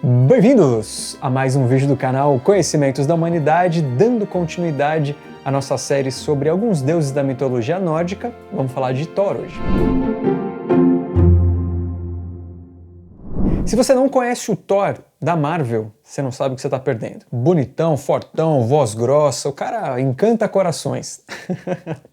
Bem-vindos a mais um vídeo do canal Conhecimentos da Humanidade, dando continuidade à nossa série sobre alguns deuses da mitologia nórdica. Vamos falar de Thor hoje. Se você não conhece o Thor da Marvel, você não sabe o que você está perdendo. Bonitão, fortão, voz grossa, o cara encanta corações.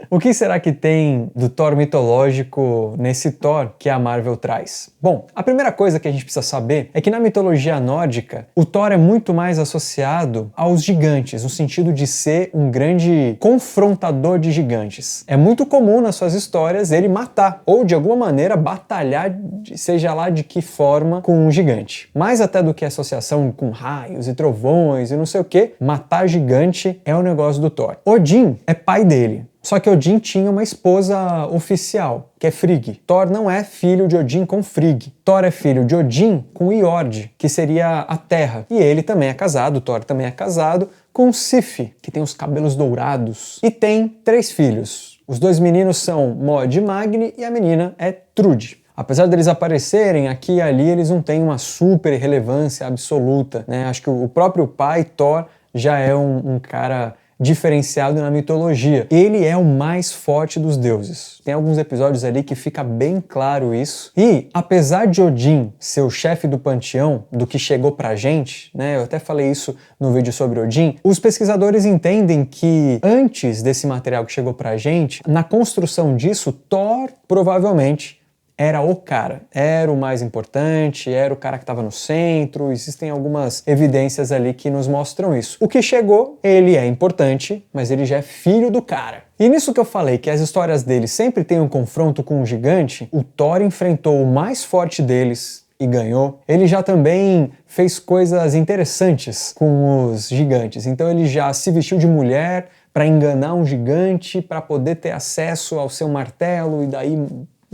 O que será que tem do Thor mitológico nesse Thor que a Marvel traz? Bom, a primeira coisa que a gente precisa saber é que na mitologia nórdica, o Thor é muito mais associado aos gigantes, no sentido de ser um grande confrontador de gigantes. É muito comum nas suas histórias ele matar, ou de alguma maneira batalhar, seja lá de que forma, com um gigante. Mais até do que associação com raios e trovões e não sei o que, matar gigante é o negócio do Thor. Odin é pai dele. Só que Odin tinha uma esposa oficial, que é Frigg. Thor não é filho de Odin com Frigg. Thor é filho de Odin com Jord, que seria a terra. E ele também é casado, Thor também é casado, com Sif, que tem os cabelos dourados. E tem 3 filhos. Os 2 meninos são Mod e Magni e a menina é Trude. Apesar deles aparecerem aqui e ali, eles não têm uma super relevância absoluta, né? Acho que o próprio pai, Thor, já é um cara diferenciado na mitologia. Ele é o mais forte dos deuses. Tem alguns episódios ali que fica bem claro isso. E, apesar de Odin ser o chefe do panteão, do que chegou pra gente, né? Eu até falei isso no vídeo sobre Odin, os pesquisadores entendem que antes desse material que chegou pra gente, na construção disso, Thor provavelmente era o cara, era o mais importante, era o cara que estava no centro, existem algumas evidências ali que nos mostram isso. O que chegou, ele é importante, mas ele já é filho do cara. E nisso que eu falei, que as histórias dele sempre têm um confronto com um gigante, o Thor enfrentou o mais forte deles e ganhou. Ele já também fez coisas interessantes com os gigantes, então ele já se vestiu de mulher para enganar um gigante, para poder ter acesso ao seu martelo e daí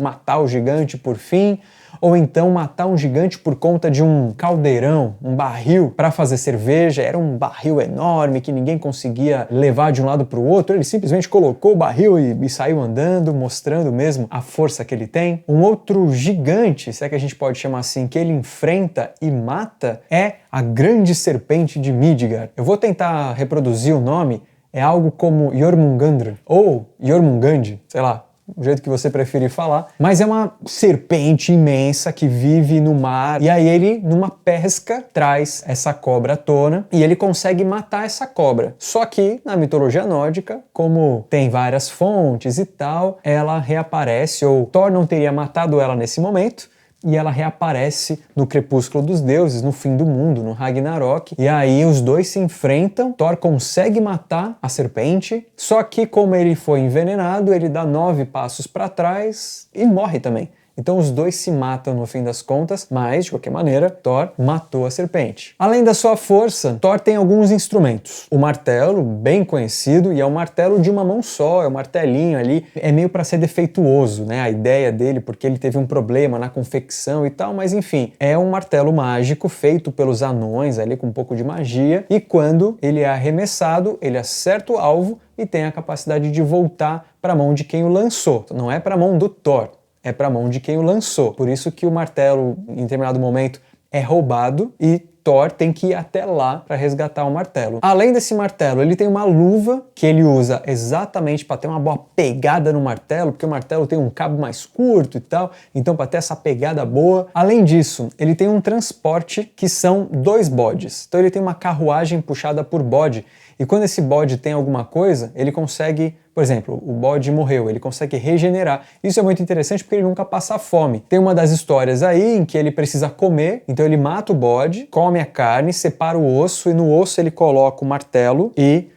matar o gigante por fim, ou então matar um gigante por conta de um caldeirão, um barril para fazer cerveja. Era um barril enorme que ninguém conseguia levar de um lado para o outro. Ele simplesmente colocou o barril e saiu andando, mostrando mesmo a força que ele tem. Um outro gigante, se é que a gente pode chamar assim, que ele enfrenta e mata, é a grande serpente de Midgard. Eu vou tentar reproduzir o nome, é algo como Jormungandr, ou Jormungand, sei lá, o jeito que você preferir falar, mas é uma serpente imensa que vive no mar, e aí ele, numa pesca, traz essa cobra à tona, e ele consegue matar essa cobra. Só que, na mitologia nórdica, como tem várias fontes e tal, ela reaparece, ou Thor não teria matado ela nesse momento, e ela reaparece no Crepúsculo dos Deuses, no fim do mundo, no Ragnarok. E aí os dois se enfrentam, Thor consegue matar a serpente, só que como ele foi envenenado, ele dá 9 passos para trás e morre também. Então os dois se matam no fim das contas, mas, de qualquer maneira, Thor matou a serpente. Além da sua força, Thor tem alguns instrumentos. O martelo, bem conhecido, e é um martelo de uma mão só, é um martelinho ali, é meio para ser defeituoso, né? A ideia dele, porque ele teve um problema na confecção e tal, mas enfim, é um martelo mágico feito pelos anões ali com um pouco de magia, e quando ele é arremessado, ele acerta o alvo e tem a capacidade de voltar para a mão de quem o lançou. Não é para a mão do Thor, é para a mão de quem o lançou. Por isso que o martelo, em determinado momento, é roubado e Thor tem que ir até lá para resgatar o martelo. Além desse martelo, ele tem uma luva que ele usa exatamente para ter uma boa pegada no martelo, porque o martelo tem um cabo mais curto e tal, então para ter essa pegada boa. Além disso, ele tem um transporte que são 2 bodes. Então ele tem uma carruagem puxada por bode, e quando esse bode tem alguma coisa, ele consegue, por exemplo, o bode morreu, ele consegue regenerar. Isso é muito interessante porque ele nunca passa fome. Tem uma das histórias aí em que ele precisa comer, então ele mata o bode, come a carne, separa o osso e no osso ele coloca o martelo e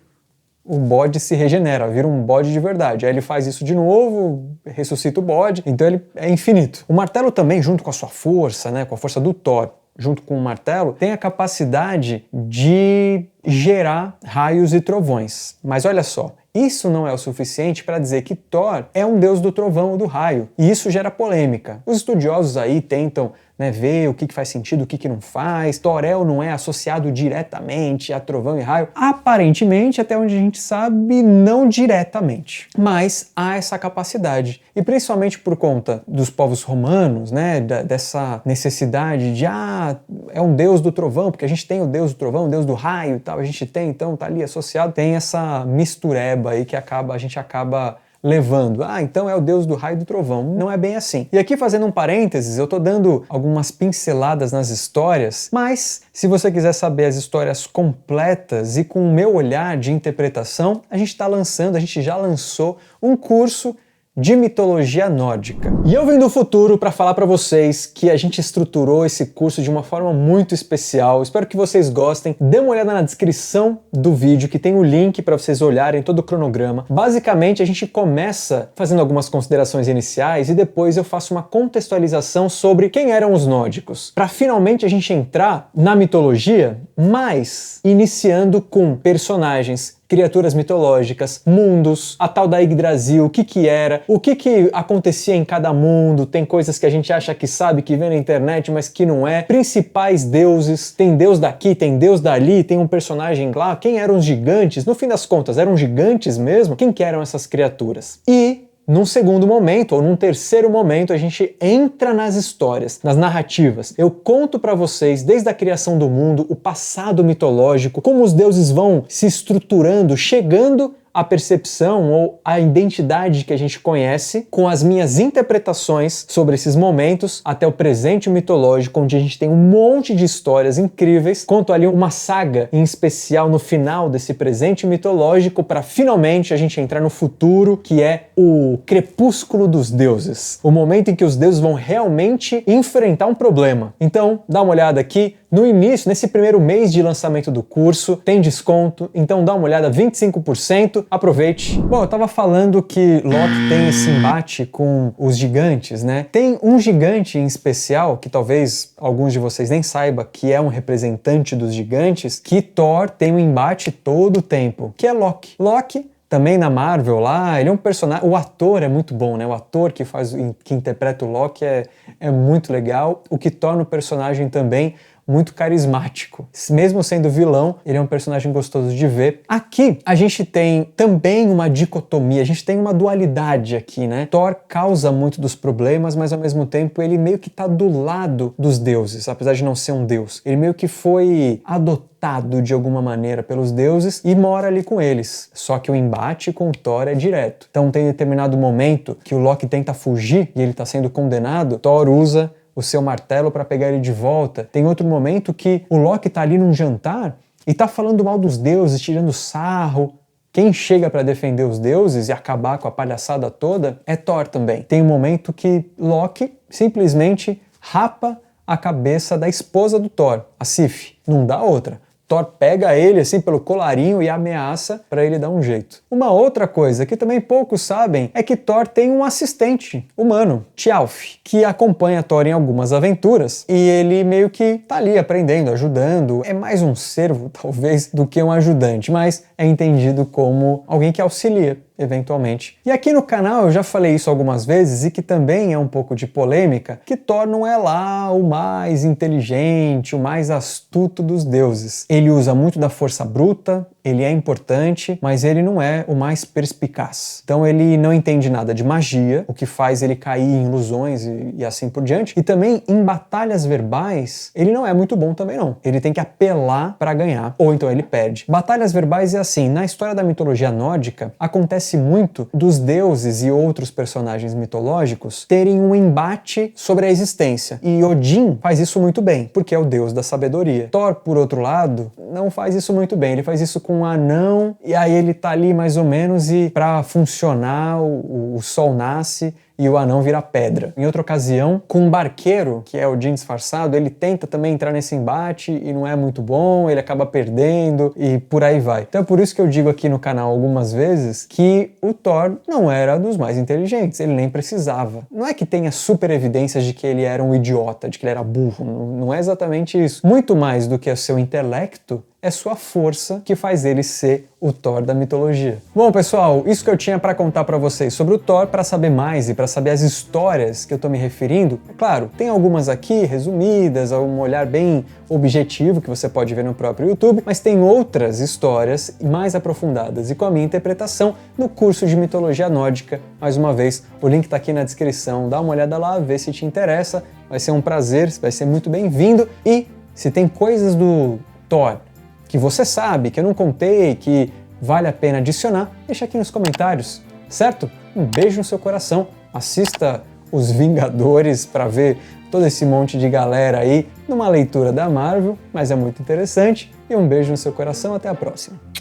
o bode se regenera, vira um bode de verdade. Aí ele faz isso de novo, ressuscita o bode, então ele é infinito. O martelo também, junto com a sua força, né, com a força do Thor, junto com o martelo, tem a capacidade de gerar raios e trovões. Mas olha só, isso não é o suficiente para dizer que Thor é um deus do trovão ou do raio, e isso gera polêmica. Os estudiosos aí tentam, né, ver o que faz sentido, o que não faz. Thor é ou não é associado diretamente a trovão e raio? Aparentemente, até onde a gente sabe, não diretamente. Mas há essa capacidade. E principalmente por conta dos povos romanos, né, dessa necessidade de, é um deus do trovão, porque a gente tem o deus do trovão, o deus do raio e tal, a gente tem, então tá ali associado, tem essa mistureba aí que a gente acaba levando. Então é o deus do raio e do trovão. Não é bem assim. E aqui, fazendo um parênteses, eu tô dando algumas pinceladas nas histórias, mas se você quiser saber as histórias completas e com o meu olhar de interpretação, a gente já lançou um curso de mitologia nórdica. E eu vim do futuro para falar para vocês que a gente estruturou esse curso de uma forma muito especial. Espero que vocês gostem. Dê uma olhada na descrição do vídeo, que tem o link para vocês olharem todo o cronograma. Basicamente, a gente começa fazendo algumas considerações iniciais e depois eu faço uma contextualização sobre quem eram os nórdicos, para finalmente a gente entrar na mitologia, mas iniciando com personagens, criaturas mitológicas, mundos, a tal da Yggdrasil, o que era, o que acontecia em cada mundo, tem coisas que a gente acha que sabe, que vê na internet, mas que não é, principais deuses, tem deus daqui, tem deus dali, tem um personagem lá, quem eram os gigantes, no fim das contas, eram gigantes mesmo? Quem que eram essas criaturas? E num segundo momento, ou num terceiro momento, a gente entra nas histórias, nas narrativas. Eu conto para vocês, desde a criação do mundo, o passado mitológico, como os deuses vão se estruturando, chegando a percepção ou a identidade que a gente conhece, com as minhas interpretações sobre esses momentos, até o presente mitológico, onde a gente tem um monte de histórias incríveis. Conto ali uma saga em especial no final desse presente mitológico, para finalmente a gente entrar no futuro, que é o crepúsculo dos deuses, o momento em que os deuses vão realmente enfrentar um problema. Então, dá uma olhada aqui. No início, nesse primeiro mês de lançamento do curso, tem desconto, então dá uma olhada, 25%, aproveite. Bom, eu tava falando que Loki tem esse embate com os gigantes, né? Tem um gigante em especial, que talvez alguns de vocês nem saibam que é um representante dos gigantes, que Thor tem um embate todo o tempo, que é Loki. Loki, também na Marvel lá, ele é um personagem, o ator é muito bom, né? O ator que interpreta o Loki é muito legal, o que torna o personagem também muito carismático. Mesmo sendo vilão, ele é um personagem gostoso de ver. Aqui a gente tem também uma dicotomia, a gente tem uma dualidade aqui, né? Thor causa muito dos problemas, mas ao mesmo tempo ele meio que tá do lado dos deuses, apesar de não ser um deus. Ele meio que foi adotado de alguma maneira pelos deuses e mora ali com eles. Só que o embate com o Thor é direto. Então tem determinado momento que o Loki tenta fugir e ele tá sendo condenado, Thor usa o seu martelo para pegar ele de volta. Tem outro momento que o Loki tá ali num jantar e tá falando mal dos deuses, tirando sarro. Quem chega para defender os deuses e acabar com a palhaçada toda é Thor também. Tem um momento que Loki simplesmente rapa a cabeça da esposa do Thor, a Sif. Não dá outra. Thor pega ele assim pelo colarinho e ameaça para ele dar um jeito. Uma outra coisa que também poucos sabem é que Thor tem um assistente humano, Thjalf, que acompanha Thor em algumas aventuras e ele meio que tá ali aprendendo, ajudando. É mais um servo, talvez, do que um ajudante, mas é entendido como alguém que auxilia eventualmente. E aqui no canal eu já falei isso algumas vezes e que também é um pouco de polêmica, que Thor não é lá o mais inteligente, o mais astuto dos deuses. Ele usa muito da força bruta, ele é importante, mas ele não é o mais perspicaz. Então ele não entende nada de magia, o que faz ele cair em ilusões e assim por diante. E também em batalhas verbais, ele não é muito bom também não. Ele tem que apelar para ganhar, ou então ele perde. Batalhas verbais é assim, na história da mitologia nórdica, acontece muito dos deuses e outros personagens mitológicos terem um embate sobre a existência. E Odin faz isso muito bem, porque é o deus da sabedoria. Thor, por outro lado, não faz isso muito bem. Ele faz isso com um anão, e aí ele tá ali mais ou menos, e para funcionar o sol nasce e o anão vira pedra. Em outra ocasião, com um barqueiro, que é o Odin disfarçado, ele tenta também entrar nesse embate e não é muito bom, ele acaba perdendo e por aí vai. Então é por isso que eu digo aqui no canal algumas vezes que o Thor não era dos mais inteligentes, ele nem precisava. Não é que tenha super evidências de que ele era um idiota, de que ele era burro, não é exatamente isso. Muito mais do que o seu intelecto, é sua força que faz ele ser o Thor da mitologia. Bom, pessoal, isso que eu tinha para contar para vocês sobre o Thor. Para saber mais e para saber as histórias que eu estou me referindo, é claro, tem algumas aqui resumidas, um olhar bem objetivo que você pode ver no próprio YouTube, mas tem outras histórias mais aprofundadas e com a minha interpretação no curso de mitologia nórdica. Mais uma vez, o link está aqui na descrição, dá uma olhada lá, vê se te interessa, vai ser um prazer, vai ser muito bem-vindo. E se tem coisas do Thor que você sabe, que eu não contei, que vale a pena adicionar, deixa aqui nos comentários, certo? Um beijo no seu coração, assista Os Vingadores para ver todo esse monte de galera aí numa leitura da Marvel, mas é muito interessante, e um beijo no seu coração, até a próxima.